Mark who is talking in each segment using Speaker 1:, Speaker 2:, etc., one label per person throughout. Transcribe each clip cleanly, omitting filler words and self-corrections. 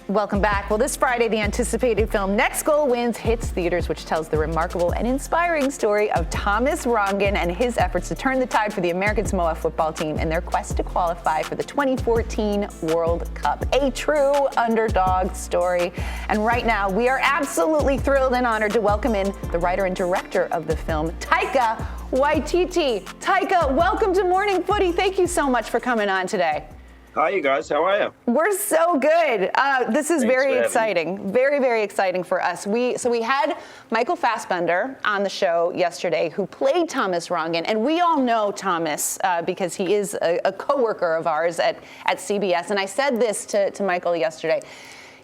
Speaker 1: Welcome back. Well, this Friday, the anticipated film Next Goal Wins hits theaters, which tells the remarkable and inspiring story of Thomas Regan and his efforts to turn the tide for the American Samoa football team in their quest to qualify for the 2014 World Cup. A true underdog story. And right now, we are absolutely thrilled and honored to welcome in the writer and director of the film, Taika Waititi. Taika, welcome to Morning Footy. Thank you so much for coming on today.
Speaker 2: Hi, you guys. How are you?
Speaker 1: We're so good. This is very exciting. Very, very exciting for us. We had Michael Fassbender on the show yesterday who played Thomas Regan, and we all know Thomas because he is a coworker of ours at CBS. And I said this to Michael yesterday.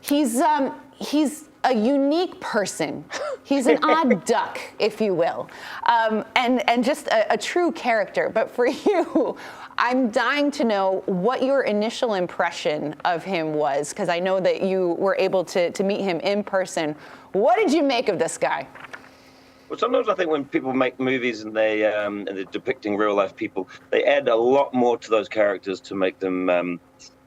Speaker 1: He's a unique person. He's an odd duck, if you will, and just a true character. But for you, I'm dying to know what your initial impression of him was, because I know that you were able to meet him in person. What did you make of this guy?
Speaker 2: Well, sometimes I think when people make movies and they're depicting real life people, they add a lot more to those characters to make them,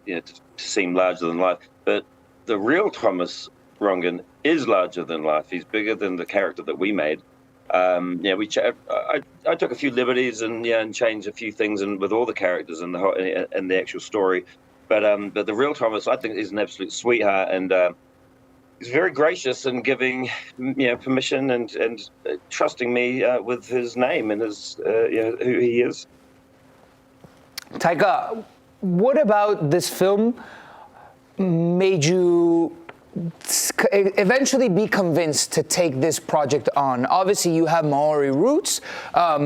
Speaker 2: to seem larger than life. But the real Thomas Regan is larger than life. He's bigger than the character that we made. I took a few liberties and changed a few things and with all the characters and the actual story. But the real Thomas, I think, is an absolute sweetheart, and he's very gracious in giving permission and trusting me with his name and his who he is.
Speaker 3: Taika, what about this film made you eventually be convinced to take this project on? Obviously, you have Maori roots.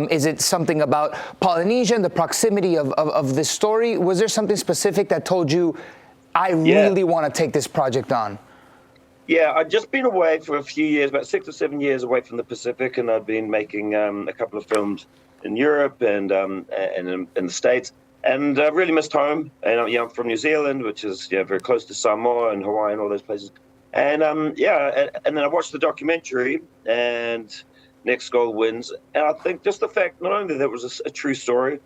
Speaker 3: Is it something about Polynesia and the proximity of this story? Was there something specific that told you, I really want to take this project on?
Speaker 2: Yeah, I'd just been away for a few years, about 6 or 7 years away from the Pacific, and I'd been making a couple of films in Europe and in the States. And I really missed home. And I'm from New Zealand, which is very close to Samoa and Hawaii and all those places. And and then I watched the documentary, and Next Goal Wins. And I think just the fact not only that it was a true story,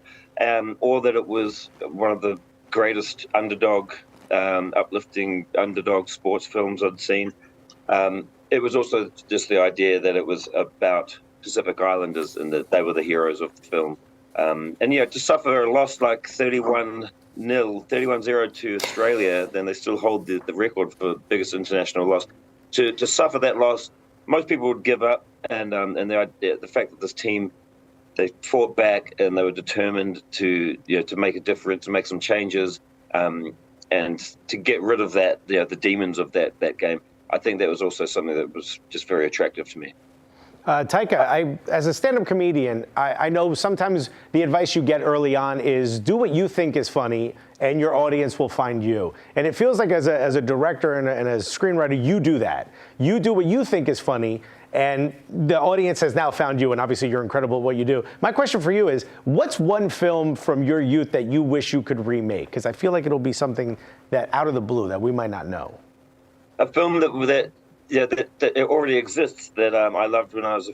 Speaker 2: or that it was one of the greatest uplifting underdog sports films I'd seen. It was also just the idea that it was about Pacific Islanders and that they were the heroes of the film. To suffer a loss like 31-0 to Australia, then they still hold the record for biggest international loss. To suffer that loss, most people would give up, and the fact that this team, they fought back and they were determined to make a difference, to make some changes, and to get rid of that the demons of that game. I think that was also something that was just very attractive to me.
Speaker 4: Taika, as a stand-up comedian, I know sometimes the advice you get early on is do what you think is funny and your audience will find you. And it feels like as a director and a screenwriter, you do that. You do what you think is funny, and the audience has now found you, and obviously you're incredible at what you do. My question for you is, what's one film from your youth that you wish you could remake? Because I feel like it'll be something that out of the blue that we might not know.
Speaker 2: A film that it already exists that I loved when I was a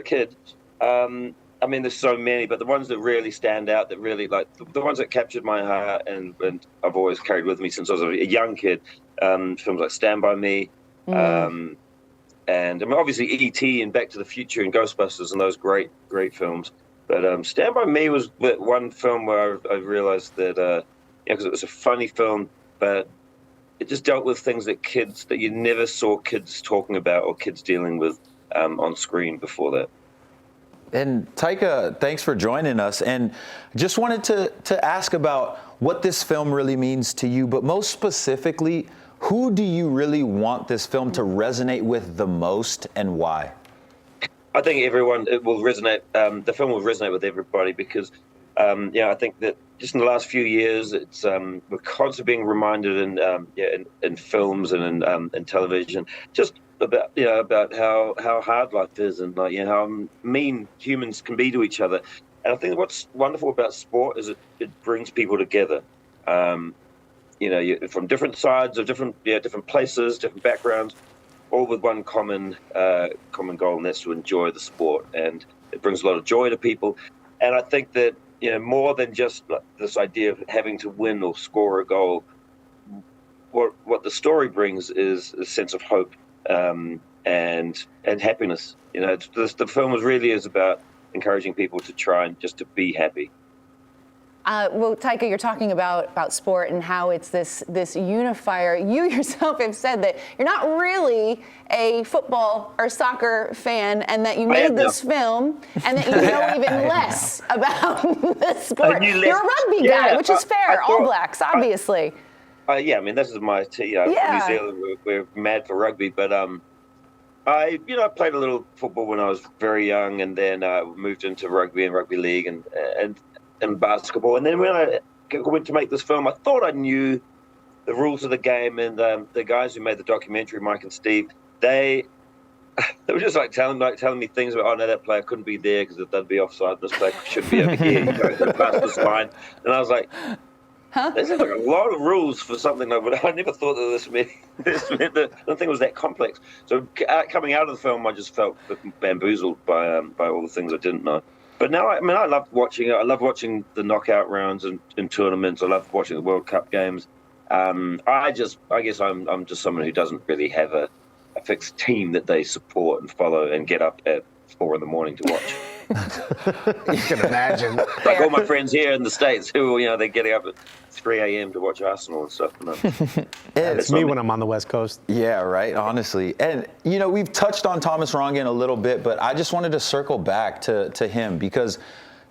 Speaker 2: kid. There's so many, but the ones that really stand out, that really the ones that captured my heart and I've always carried with me since I was a young kid. Films like Stand By Me, and obviously E.T. and Back to the Future and Ghostbusters and those great films. But Stand By Me was one film where I realized that because it was a funny film, but it just dealt with things that you never saw kids talking about or kids dealing with on screen before that.
Speaker 5: And Taika, thanks for joining us. And just wanted to ask about what this film really means to you, but most specifically, who do you really want this film to resonate with the most and why?
Speaker 2: I think it will resonate. The film will resonate with everybody because, I think that just in the last few years, it's we're constantly being reminded in films and in television, just about how hard life is and how mean humans can be to each other. And I think what's wonderful about sport is it brings people together. From different sides of different places, different backgrounds, all with one common goal, and that's to enjoy the sport. And it brings a lot of joy to people. And I think that more than just this idea of having to win or score a goal, what the story brings is a sense of hope and happiness. You know, the film really is about encouraging people to try and just to be happy.
Speaker 1: Well, Taika, you're talking about sport and how it's this unifier. You yourself have said that you're not really a football or soccer fan, and that you made this film, and that you know even less about the sport. You're a rugby guy, which is fair. All Blacks, obviously.
Speaker 2: Yeah, I mean, this is my New Zealand. We're mad for rugby, but I played a little football when I was very young, and then moved into rugby and rugby league and basketball. And then when I went to make this film, I thought I knew the rules of the game. And the guys who made the documentary, Mike and Steve, they were just telling me things about, oh no, that player couldn't be there because they'd be offside. This player should be over here. Past this line. And I was like, this is like a lot of rules for something like that. I never thought that this meant that. I don't think it was that complex. So coming out of the film, I just felt bamboozled by all the things I didn't know. But now, I love watching it. I love watching the knockout rounds in tournaments. I love watching the World Cup games. I guess I'm just someone who doesn't really have a fixed team that they support and follow and get up at 4 a.m. to watch.
Speaker 4: You can imagine.
Speaker 2: Like all my friends here in the States who, they're getting up at 3 a.m. to watch Arsenal and stuff.
Speaker 4: It's me when I'm on the West Coast.
Speaker 5: Yeah, right, honestly. And, we've touched on Thomas Regan a little bit, but I just wanted to circle back to him because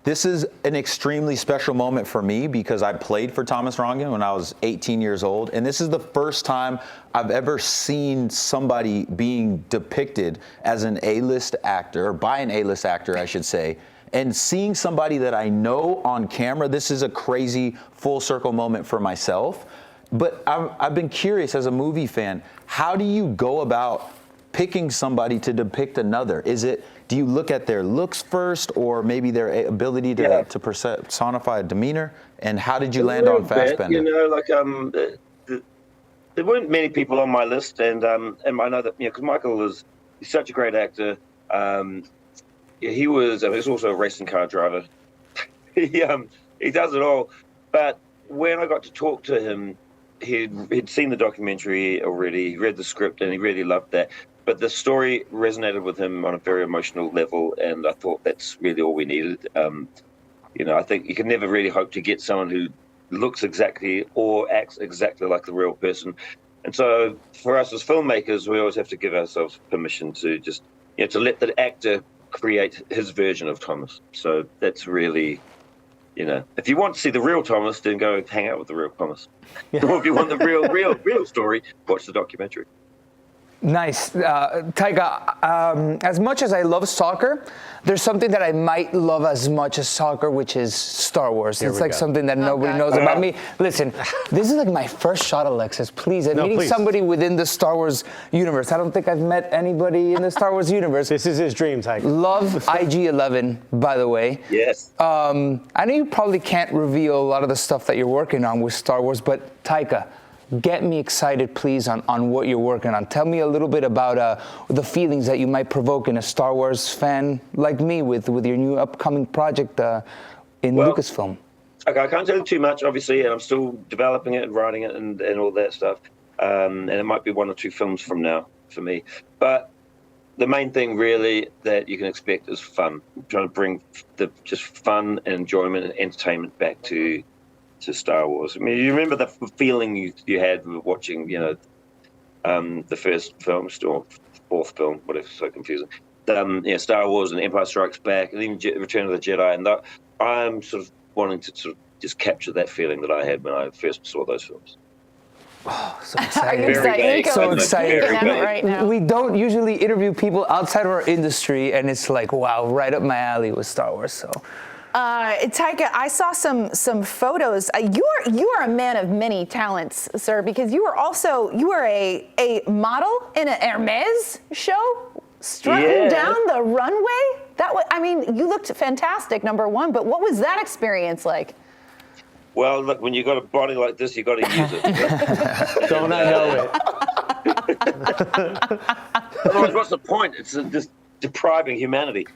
Speaker 5: this is an extremely special moment for me because I played for Thomas Regan when I was 18 years old. And this is the first time I've ever seen somebody being depicted as an A-list actor, or by an A-list actor, I should say. And seeing somebody that I know on camera, this is a crazy full circle moment for myself. But I've been curious as a movie fan, how do you go about picking somebody to depict another? Do you look at their looks first, or maybe their ability to personify a demeanor? And how did you land on Fassbender?
Speaker 2: There weren't many people on my list, and I know that because Michael he's such a great actor. He was also a racing car driver. He does it all. But when I got to talk to him, he'd seen the documentary already. He read the script, and he really loved that. But the story resonated with him on a very emotional level, and I thought that's really all we needed. I think you can never really hope to get someone who looks exactly or acts exactly like the real person. And so for us as filmmakers, we always have to give ourselves permission to just, to let the actor create his version of Thomas. So that's really, if you want to see the real Thomas, then go hang out with the real Thomas. Or if you want the real story, watch the documentary.
Speaker 3: Nice. Taika, as much as I love soccer, there's something that I might love as much as soccer, which is Star Wars. It's like something that nobody knows about me. Listen, this is like my first shot, Alexis. Please, I'm meeting somebody within the Star Wars universe. I don't think I've met anybody in the Star Wars universe.
Speaker 4: This is his dream, Taika.
Speaker 3: Love IG-11, by the way.
Speaker 2: Yes.
Speaker 3: I know you probably can't reveal a lot of the stuff that you're working on with Star Wars, but Taika, get me excited, please, on what you're working on. Tell me a little bit about the feelings that you might provoke in a Star Wars fan like me with your new upcoming project in Lucasfilm.
Speaker 2: Okay, I can't tell you too much, obviously, and I'm still developing it and writing it and all that stuff. And it might be 1 or 2 films from now for me. But the main thing, really, that you can expect is fun. I'm trying to bring just fun and enjoyment and entertainment back to Star Wars. I mean, you remember the feeling you had watching, the first film, or 4th film, whatever, so confusing. Star Wars and Empire Strikes Back, and even Return of the Jedi, and I'm sort of wanting to sort of just capture that feeling that I had when I first saw those films.
Speaker 3: Oh, so excited.
Speaker 1: Are you excited?
Speaker 3: So excited.
Speaker 1: Right now.
Speaker 3: We don't usually interview people outside of our industry, and it's like, wow, right up my alley with Star Wars, so...
Speaker 1: Taika, I saw some photos. You are a man of many talents, sir, because you were a model in an Hermes show, strutting down the runway. You looked fantastic, number one. But what was that experience like?
Speaker 2: Well, look, when you got a body like this, you got to use it.
Speaker 4: Don't I know
Speaker 2: it? Otherwise, what's the point? It's just depriving humanity.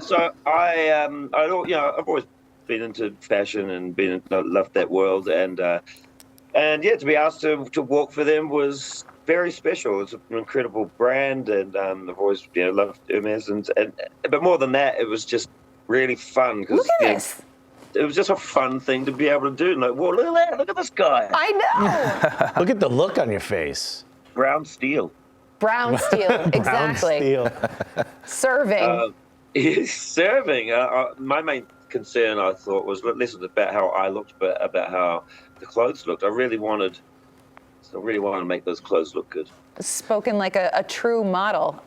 Speaker 2: So I've always been into fashion and loved that world, and And yeah, to be asked to walk for them was very special. It's an incredible brand, and I've always loved Hermes, and but more than that, it was just really fun because
Speaker 1: Look at this.
Speaker 2: It was just a fun thing to be able to do. Like, whoa, look at that! Look at this guy.
Speaker 1: I know.
Speaker 4: Look at the look on your face.
Speaker 2: Brown steel.
Speaker 1: Brown steel, exactly.
Speaker 4: Brown steel.
Speaker 1: Serving.
Speaker 2: He's serving. My main concern, I thought, was less about how I looked, but about how the clothes looked. I really wanted to make those clothes look good.
Speaker 1: Spoken like a true model.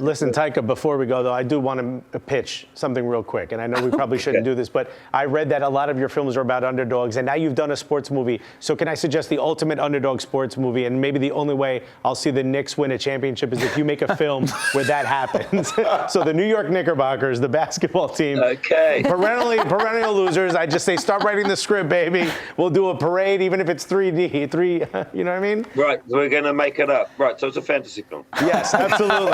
Speaker 4: Listen, Taika, before we go, though, I do want to pitch something real quick. And I know we probably shouldn't do this, but I read that a lot of your films are about underdogs, and now you've done a sports movie. So can I suggest the ultimate underdog sports movie? And maybe the only way I'll see the Knicks win a championship is if you make a film where that happens. So the New York Knickerbockers, the basketball team,
Speaker 2: Okay.
Speaker 4: perennial losers. I just say, start writing the script, baby. We'll do a parade, even if it's 3D. You know what I mean?
Speaker 2: Right, we're going to make it up. Right, so it's a fantasy film.
Speaker 4: Yes, absolutely.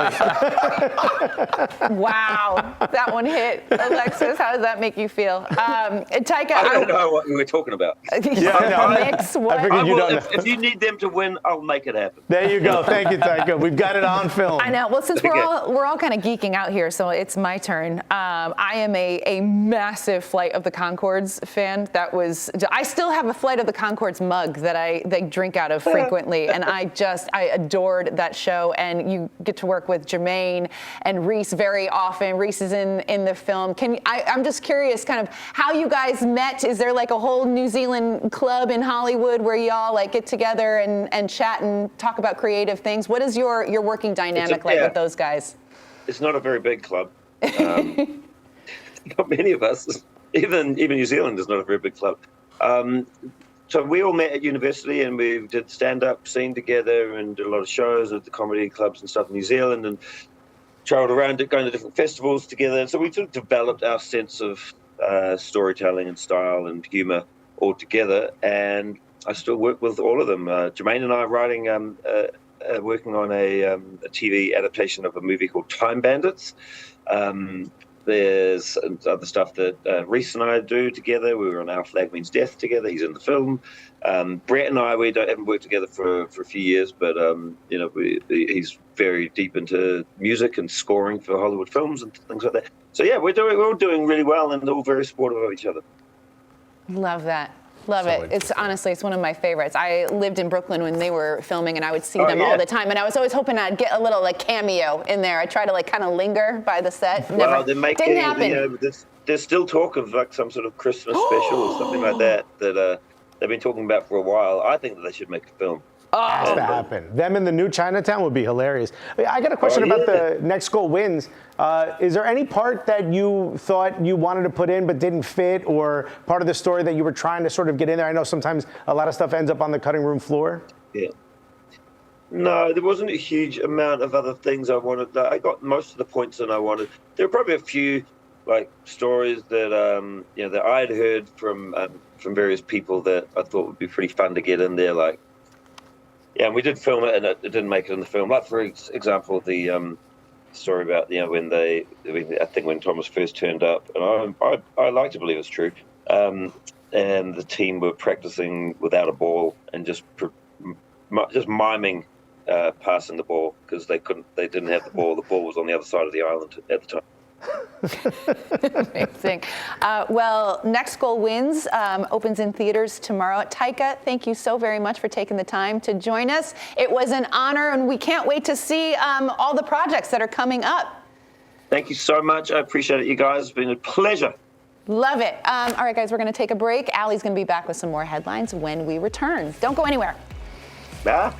Speaker 1: Wow, that one hit. Alexis, how does that make you feel? Taika,
Speaker 2: I don't know what we were talking about.
Speaker 1: Knicks, what?
Speaker 4: I figured you don't know.
Speaker 2: If you need them to win, I'll make it happen.
Speaker 4: There you go. Thank you, Taika. We've got it on film.
Speaker 1: I know. Well, since we're all kind of geeking out here, so it's my turn. I am a massive Flight of the Conchords fan. I still have a Flight of the Conchords mug that they drink out of frequently, and I adored that show. And you get to work with Jermaine and Reese very often. Reese is in the film. I'm just curious, kind of how you guys met. Is there like a whole New Zealand club in Hollywood where y'all like get together and chat and talk about creative things? What is your working dynamic like with those guys?
Speaker 2: It's not a very big club. Not many of us. Even New Zealand is not a very big club. So we all met at university, and we did stand-up scene together and did a lot of shows at the comedy clubs and stuff in New Zealand, and traveled around going to different festivals together. And so we sort of developed our sense of storytelling and style and humor all together. And I still work with all of them. Jermaine and I are working on a TV adaptation of a movie called Time Bandits. There's other stuff that Reese and I do together. We were on Our Flag Means Death together. He's in the film. Brett and I, haven't worked together for a few years, but he's very deep into music and scoring for Hollywood films and things like that. So yeah, we're all doing really well, and all very supportive of each other.
Speaker 1: Love that. Love it. It's one of my favorites. I lived in Brooklyn when they were filming, and I would see them all the time. And I was always hoping I'd get a little like cameo in there. I try to like kind of linger by the set. Didn't happen.
Speaker 2: There's still talk of like some sort of Christmas special or something like that they've been talking about for a while. I think that they should make a film.
Speaker 4: Has to happen. Them in the new Chinatown would be hilarious. I got a question about the Next Goal Wins. Is there any part that you thought you wanted to put in but didn't fit, or part of the story that you were trying to sort of get in there? I know sometimes a lot of stuff ends up on the cutting room floor.
Speaker 2: Yeah. No, there wasn't a huge amount of other things I wanted. I got most of the points that I wanted. There were probably a few like stories that that I had heard from various people that I thought would be pretty fun to get in there, like. Yeah, and we did film it, and it didn't make it in the film. Like, for example, the story about when Thomas first turned up, and I like to believe it's true. And the team were practicing without a ball and just miming passing the ball because they didn't have the ball. The ball was on the other side of the island at the time.
Speaker 1: Amazing. Well, Next Goal Wins opens in theaters tomorrow. Taika, thank you so very much for taking the time to join us. It was an honor, and we can't wait to see all the projects that are coming up.
Speaker 2: Thank you so much. I appreciate it, you guys. It's been a pleasure.
Speaker 1: Love it. All right, guys, we're going to take a break. Allie's going to be back with some more headlines when we return. Don't go anywhere.
Speaker 2: Bye.